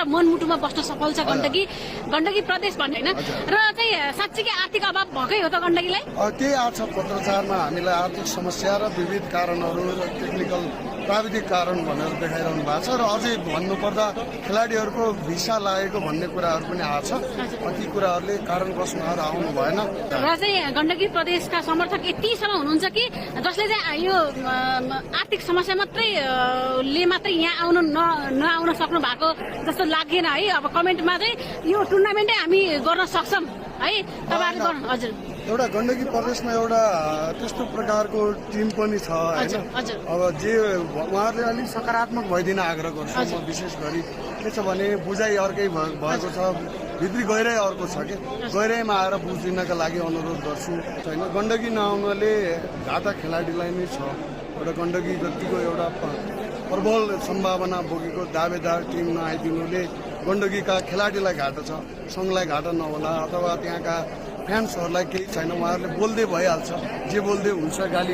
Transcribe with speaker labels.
Speaker 1: मनमुटुमा बस्न सफल छ गण्डकी प्रदेश भन्ने होइन र चाहिँ साँच्चीकै आर्थिक अभाव भएकै हो त गण्डकीलाई
Speaker 2: त्यही आएको छ पत्रचारमा हामीलाई आर्थिक समस्या र विविध कारणहरू र टेक्निकल प्राविधिक कारण भनेर देखाइरहनु भएको छ र अझै भन्नुपर्दा खेलाडीहरूको भिसा लागेको भन्ने कुराहरू पनि आएको छ ती कुराहरूले कारणवश उहाँहरू आउनु भएन
Speaker 1: र चाहिँ गण्डकी प्रदेशका समर्थक यतिसम्म हुनुहुन्छ कि जसले चाहिँ यो आर्थिक समस्या मात्रै यहाँ नआउन सक्नु भएको जस्तो लागेन है अब कमेन्टमा चाहिँ यो टुर्नामेन्टै हामी गर्न सक्छौँ है तपाईँहरूले हजुर
Speaker 2: एउटा गण्डकी प्रदेशमा एउटा त्यस्तो प्रकारको टिम पनि छ होइन अब जे उहाँहरूले अलिक सकारात्मक भइदिन आग्रह गर्छु म विशेष गरी के छ भने बुझाइ अर्कै भएको छ भित्री गहिराई अर्को छ कि गहिराईमा आएर बुझिदिनका लागि अनुरोध गर्छु होइन गण्डकी नआउनाले घाटा खेलाडीलाई नै छ एउटा गण्डकी जतिको एउटा प्रबल सम्भावना बोकेको दावेदार टिम नआइदिनुले गण्डकीका खेलाडीलाई घाटा छ सङ्घलाई घाटा नहोला अथवा त्यहाँका फ्यान्सहरूलाई केही छैन उहाँहरूले बोल्दै भइहाल्छ जे बोल्दै हुन्छ गाली